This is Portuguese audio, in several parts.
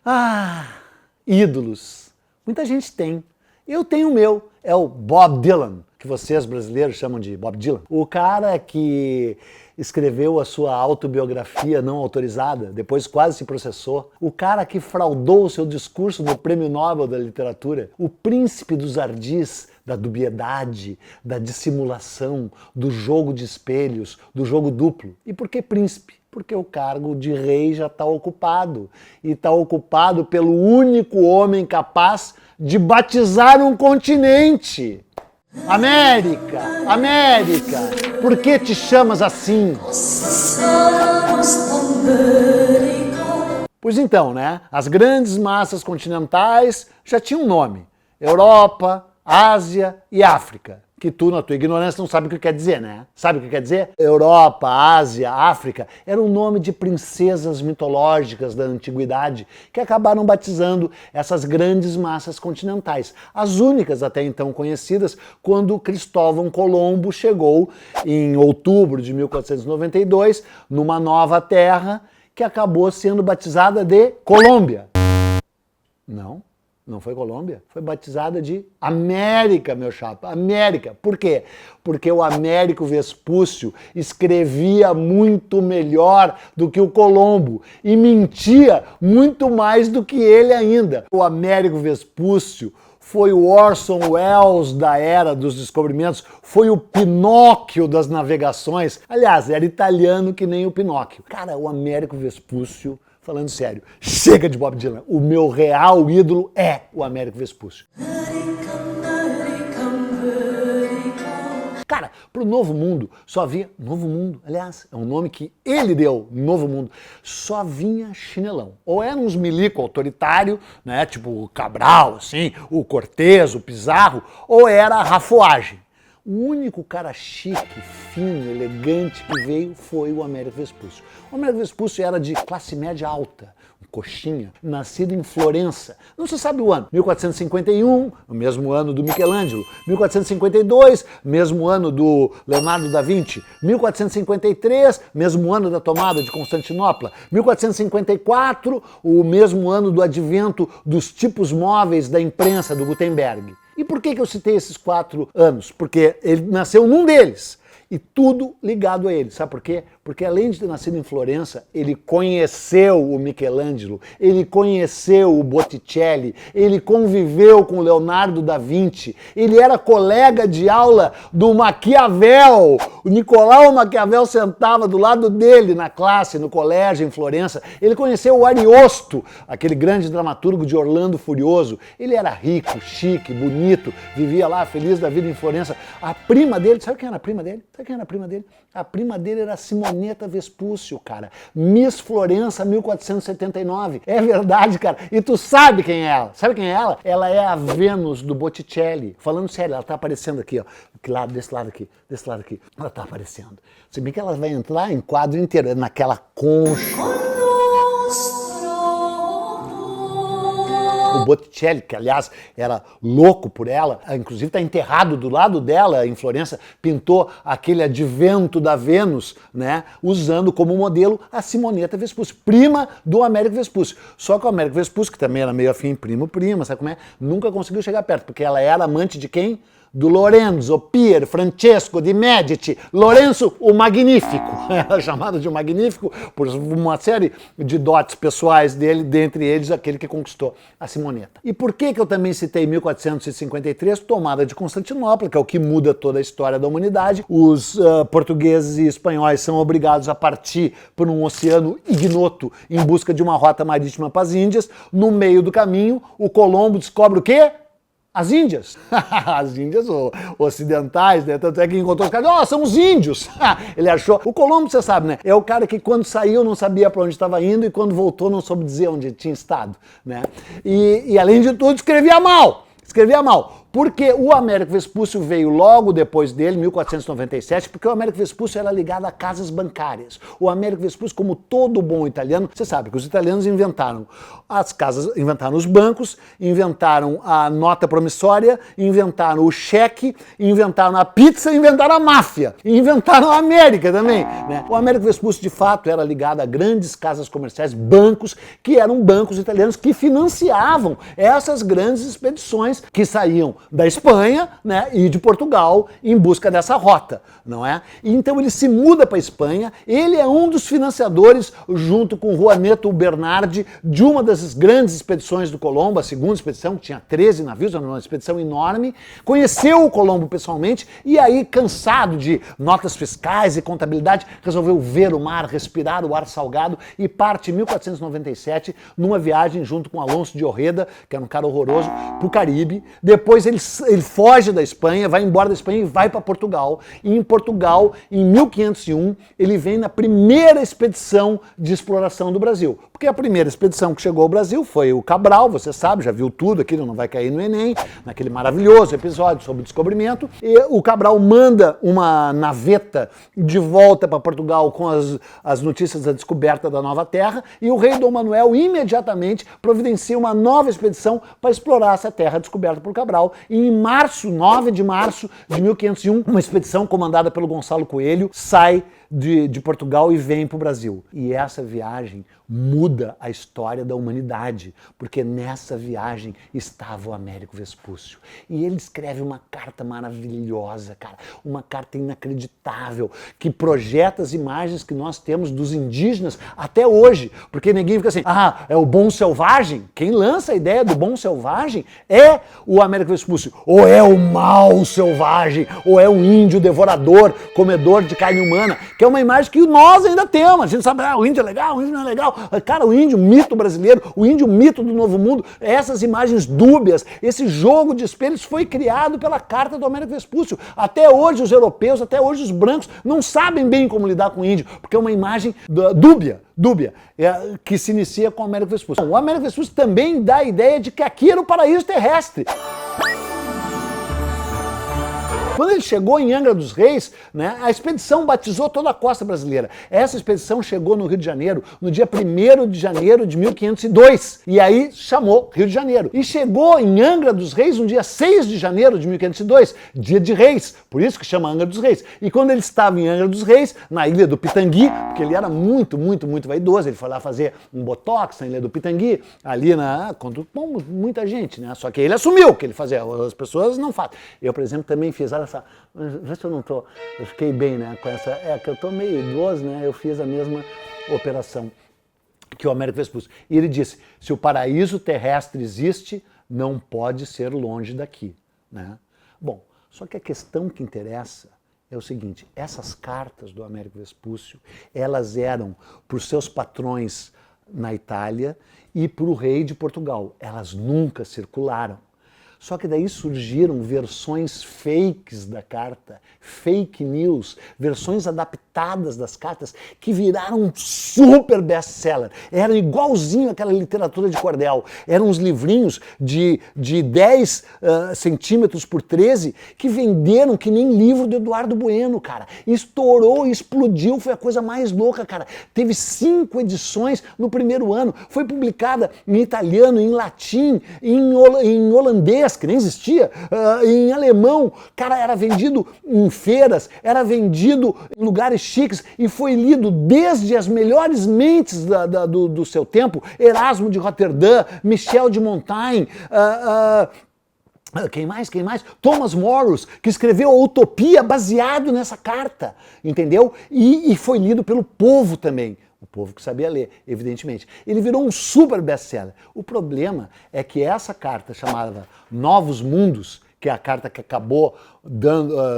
Ah, ídolos. Muita gente tem. Eu tenho o meu, é o Bob Dylan, que vocês brasileiros chamam de Bob Dylan. O cara que escreveu a sua autobiografia não autorizada, depois quase se processou. O cara que fraudou o seu discurso no Prêmio Nobel da Literatura. O príncipe dos ardis, da dubiedade, da dissimulação, do jogo de espelhos, do jogo duplo. E por que príncipe? Porque o cargo de rei já está ocupado. E está ocupado pelo único homem capaz de batizar um continente. América, América, por que te chamas assim? Pois então, né? As grandes massas continentais já tinham nome. Europa, Ásia e África. Que tu, na tua ignorância, não sabe o que quer dizer, né? Sabe o que quer dizer? Europa, Ásia, África era o nome de princesas mitológicas da antiguidade que acabaram batizando essas grandes massas continentais. As únicas até então conhecidas quando Cristóvão Colombo chegou em outubro de 1492 numa nova terra que acabou sendo batizada de Colômbia. Não foi Colômbia, foi batizada de América, meu chapa, América. Por quê? Porque o Américo Vespúcio escrevia muito melhor do que o Colombo e mentia muito mais do que ele ainda. O Américo Vespúcio foi o Orson Welles da era dos descobrimentos, foi o Pinóquio das navegações. Aliás, era italiano que nem o Pinóquio. Cara, o Américo Vespúcio, falando sério, chega de Bob Dylan. O meu real ídolo é o Américo Vespúcio. Cara, pro Novo Mundo só vinha... Novo Mundo, aliás, é um nome que ele deu, Novo Mundo. Só vinha chinelão. Ou era uns milico autoritário, né, tipo o Cabral, assim, o Cortez, o Pizarro, ou era a rafuagem. O único cara chique, fino, elegante que veio foi o Américo Vespúcio. O Américo Vespúcio era de classe média alta, um coxinha, nascido em Florença. Não se sabe o ano. 1451, o mesmo ano do Michelangelo. 1452, mesmo ano do Leonardo da Vinci. 1453, mesmo ano da tomada de Constantinopla. 1454, o mesmo ano do advento dos tipos móveis da imprensa do Gutenberg. E por que eu citei esses 4 anos? Porque ele nasceu num deles. E tudo ligado a ele. Sabe por quê? Porque além de ter nascido em Florença, ele conheceu o Michelangelo, ele conheceu o Botticelli, ele conviveu com o Leonardo da Vinci, ele era colega de aula do Maquiavel. O Nicolau Maquiavel sentava do lado dele na classe, no colégio em Florença. Ele conheceu o Ariosto, aquele grande dramaturgo de Orlando Furioso. Ele era rico, chique, bonito, vivia lá feliz da vida em Florença. A prima dele, sabe quem era a prima dele? Sabe quem era a prima dele? A prima dele era Simonetta Vespúcio, cara. Miss Florença 1479. É verdade, cara. E tu sabe quem é ela? Sabe quem é ela? Ela é a Vênus do Botticelli. Falando sério, ela tá aparecendo aqui, ó. Desse lado aqui, desse lado aqui. Ela tá aparecendo. Se bem que ela vai entrar em quadro inteiro, naquela concha. O Botticelli, que aliás era louco por ela, inclusive está enterrado do lado dela em Florença, pintou aquele advento da Vênus, né, usando como modelo a Simonetta Vespúcio, prima do Américo Vespúcio. Só que o Américo Vespúcio, que também era meio afim primo-prima, sabe como é? Nunca conseguiu chegar perto, porque ela era amante de quem? Do Lorenzo Pier Francesco de Medici, Lorenzo o Magnífico, era chamado de o Magnífico por uma série de dotes pessoais dele, dentre eles aquele que conquistou a Simonetta. E por que eu também citei 1453, tomada de Constantinopla, que é o que muda toda a história da humanidade? Os portugueses e espanhóis são obrigados a partir por um oceano ignoto em busca de uma rota marítima para as Índias. No meio do caminho, o Colombo descobre o quê? As Índias. As Índias ocidentais, né? Tanto é que encontrou os caras, ó, são os índios. Ele achou. O Colombo, você sabe, né? É o cara que quando saiu não sabia para onde estava indo e quando voltou não soube dizer onde tinha estado, né? E além de tudo, escrevia mal. Escrevia mal. Porque o Américo Vespúcio veio logo depois dele, 1497, porque o Américo Vespúcio era ligado a casas bancárias. O Américo Vespúcio, como todo bom italiano, você sabe que os italianos inventaram as casas, inventaram os bancos, inventaram a nota promissória, inventaram o cheque, inventaram a pizza, inventaram a máfia, inventaram a América também, né? O Américo Vespúcio, de fato, era ligado a grandes casas comerciais, bancos, que eram bancos italianos que financiavam essas grandes expedições que saíam da Espanha, né, e de Portugal em busca dessa rota, não é? E então ele se muda para a Espanha, ele é um dos financiadores, junto com Juaneto Bernardi, de uma das grandes expedições do Colombo, a segunda expedição, que tinha 13 navios, era uma expedição enorme, conheceu o Colombo pessoalmente e aí, cansado de notas fiscais e contabilidade, resolveu ver o mar, respirar o ar salgado e parte em 1497 numa viagem junto com Alonso de Orreda, que era um cara horroroso, para o Caribe. Depois ele foge da Espanha, vai embora da Espanha e vai para Portugal. E em Portugal, em 1501, ele vem na primeira expedição de exploração do Brasil. Porque a primeira expedição que chegou ao Brasil foi o Cabral, você sabe, já viu tudo, aquilo não vai cair no Enem, naquele maravilhoso episódio sobre o descobrimento. E o Cabral manda uma naveta de volta para Portugal com as notícias da descoberta da nova terra, e o rei Dom Manuel imediatamente providencia uma nova expedição para explorar essa terra descoberta por Cabral. E em março, 9 de março de 1501, uma expedição comandada pelo Gonçalo Coelho sai de Portugal e vem para o Brasil. E essa viagem muda a história da humanidade, porque nessa viagem estava o Américo Vespúcio. E ele escreve uma carta maravilhosa, cara, uma carta inacreditável, que projeta as imagens que nós temos dos indígenas até hoje. Porque ninguém fica assim, é o bom selvagem? Quem lança a ideia do bom selvagem é o Américo Vespúcio. Ou é o mau selvagem, ou é um índio devorador, comedor de carne humana, que é uma imagem que nós ainda temos. A gente sabe, o índio é legal, o índio não é legal. Cara, o índio, mito brasileiro, o índio, mito do Novo Mundo, essas imagens dúbias, esse jogo de espelhos foi criado pela carta do Américo Vespúcio. Até hoje os europeus, até hoje os brancos não sabem bem como lidar com o índio, porque é uma imagem dúbia, que se inicia com o Américo Vespúcio. O Américo Vespúcio também dá a ideia de que aqui era o paraíso terrestre. Quando ele chegou em Angra dos Reis, né, a expedição batizou toda a costa brasileira. Essa expedição chegou no Rio de Janeiro no dia 1º de janeiro de 1502. E aí chamou Rio de Janeiro. E chegou em Angra dos Reis no dia 6 de janeiro de 1502, dia de Reis. Por isso que chama Angra dos Reis. E quando ele estava em Angra dos Reis, na ilha do Pitangui, porque ele era muito vaidoso, ele foi lá fazer um botox na ilha do Pitangui, ali com muita gente, né? Só que ele assumiu que ele fazia, as pessoas não fazem. Eu, por exemplo, também fiz vê se eu fiquei bem, né, com essa, que eu tô meio idoso, né, eu fiz a mesma operação que o Américo Vespúcio. E ele disse, se o paraíso terrestre existe, não pode ser longe daqui, né. Bom, só que a questão que interessa é o seguinte, essas cartas do Américo Vespúcio, elas eram para os seus patrões na Itália e para o rei de Portugal, elas nunca circularam. Só que daí surgiram versões fakes da carta, fake news, versões adaptadas das cartas que viraram um super best-seller. Eram igualzinho àquela literatura de cordel. Eram uns livrinhos de 10 centímetros por 13 que venderam que nem livro do Eduardo Bueno, cara. Estourou, explodiu, foi a coisa mais louca, cara. Teve 5 edições no primeiro ano. Foi publicada em italiano, em latim, em holandês, que nem existia, em alemão, cara, era vendido em feiras, era vendido em lugares chiques e foi lido desde as melhores mentes do seu tempo, Erasmo de Roterdã, Michel de Montaigne, quem mais? Thomas Morris, que escreveu a Utopia baseado nessa carta, entendeu? E foi lido pelo povo também. O povo que sabia ler, evidentemente. Ele virou um super best-seller. O problema é que essa carta chamada Novos Mundos, que é a carta que acabou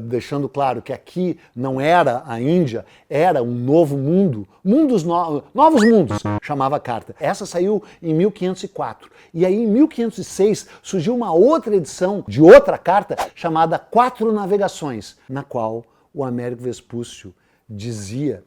deixando claro que aqui não era a Índia, era um novo mundo, novos mundos, chamava a carta. Essa saiu em 1504. E aí em 1506 surgiu uma outra edição de outra carta chamada Quatro Navegações, na qual o Américo Vespúcio dizia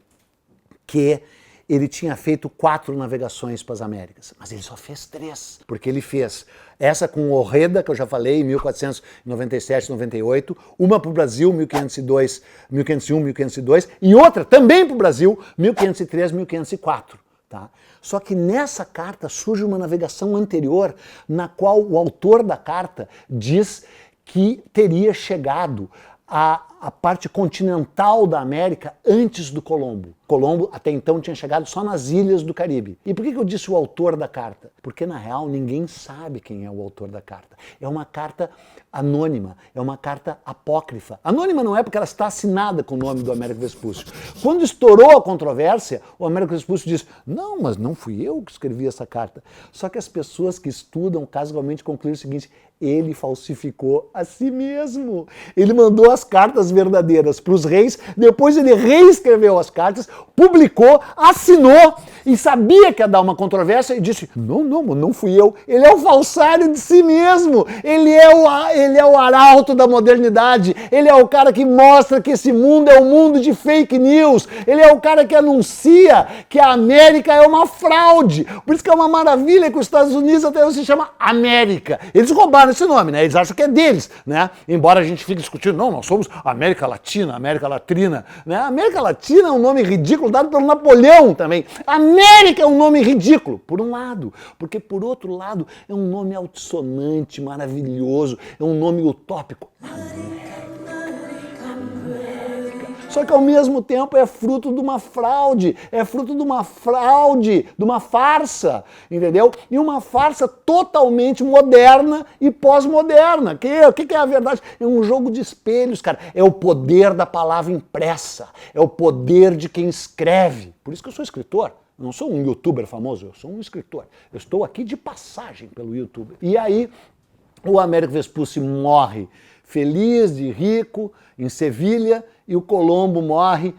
que ele tinha feito 4 navegações para as Américas, mas ele só fez 3, porque ele fez essa com Ojeda, que eu já falei, em 1497, 98, uma para o Brasil, 1502, 1501, 1502, e outra também para o Brasil, 1503, 1504. Tá? Só que nessa carta surge uma navegação anterior, na qual o autor da carta diz que teria chegado a parte continental da América antes do Colombo. Colombo até então tinha chegado só nas ilhas do Caribe. E por que eu disse o autor da carta? Porque na real ninguém sabe quem é o autor da carta. É uma carta anônima, é uma carta apócrifa. Anônima não é porque ela está assinada com o nome do Américo Vespúcio. Quando estourou a controvérsia, o Américo Vespúcio disse: não, mas não fui eu que escrevi essa carta. Só que as pessoas que estudam casualmente concluem o seguinte: ele falsificou a si mesmo. Ele mandou as cartas verdadeiras para os reis, depois ele reescreveu as cartas, publicou, assinou e sabia que ia dar uma controvérsia e disse: não fui eu. Ele é o falsário de si mesmo. Ele é o arauto da modernidade. Ele é o cara que mostra que esse mundo é um mundo de fake news. Ele é o cara que anuncia que a América é uma fraude. Por isso que é uma maravilha que os Estados Unidos até hoje se chama América. Eles roubaram esse nome, né? Eles acham que é deles, né? Embora a gente fique discutindo, não, nós somos América Latina, América Latrina, né? América Latina é um nome ridículo dado pelo Napoleão também. América é um nome ridículo, por um lado, porque por outro lado é um nome altissonante, maravilhoso, é um nome utópico. Só que ao mesmo tempo é fruto de uma fraude, de uma farsa, entendeu? E uma farsa totalmente moderna e pós-moderna. O que é a verdade? É um jogo de espelhos, cara. É o poder da palavra impressa, é o poder de quem escreve. Por isso que eu sou escritor. Eu não sou um youtuber famoso, eu sou um escritor. Eu estou aqui de passagem pelo YouTube. E aí o Américo Vespúcio morre feliz e rico em Sevilha, e o Colombo morre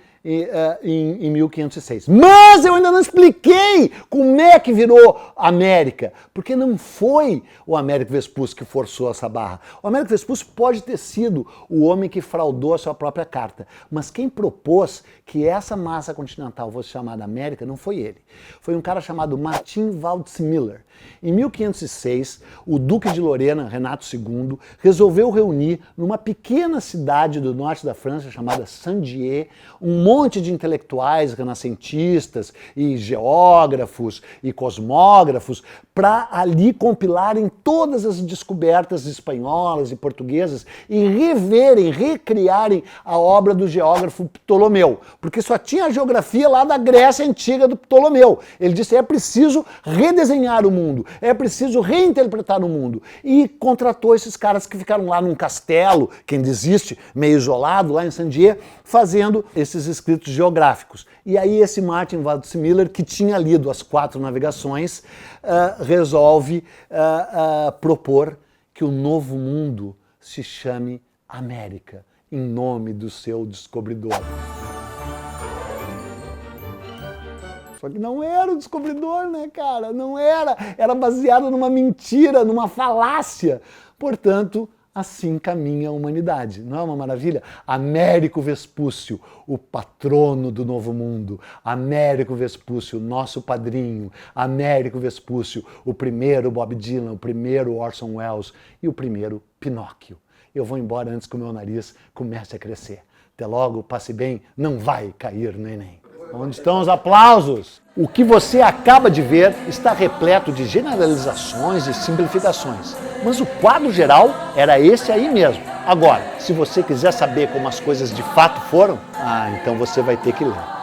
em 1506. Mas eu ainda não expliquei como é que virou América, porque não foi o Américo Vespúcio que forçou essa barra. O Américo Vespúcio pode ter sido o homem que fraudou a sua própria carta, mas quem propôs que essa massa continental fosse chamada América não foi ele. Foi um cara chamado Martin Waldseemüller. Em 1506, o Duque de Lorena, Renato II, resolveu reunir numa pequena cidade do norte da França chamada Saint-Dié um monte de intelectuais renascentistas e geógrafos e cosmógrafos para ali compilarem todas as descobertas espanholas e portuguesas e recriarem a obra do geógrafo Ptolomeu, porque só tinha a geografia lá da Grécia Antiga do Ptolomeu. Ele disse: é preciso redesenhar o mundo, é preciso reinterpretar o mundo. E contratou esses caras que ficaram lá num castelo, quem desiste, meio isolado, lá em Saint-Dié, fazendo esses escritos geográficos. E aí esse Martin Waldseemüller, que tinha lido as 4 navegações, resolve propor que o novo mundo se chame América, em nome do seu descobridor. Só que não era o descobridor, né, cara? Não era. Era baseado numa mentira, numa falácia. Portanto, assim caminha a humanidade. Não é uma maravilha? Américo Vespúcio, o patrono do novo mundo. Américo Vespúcio, nosso padrinho. Américo Vespúcio, o primeiro Bob Dylan, o primeiro Orson Welles e o primeiro Pinóquio. Eu vou embora antes que o meu nariz comece a crescer. Até logo, passe bem, não vai cair no Enem. Onde estão os aplausos? O que você acaba de ver está repleto de generalizações e simplificações. Mas o quadro geral era esse aí mesmo. Agora, se você quiser saber como as coisas de fato foram, então você vai ter que ler.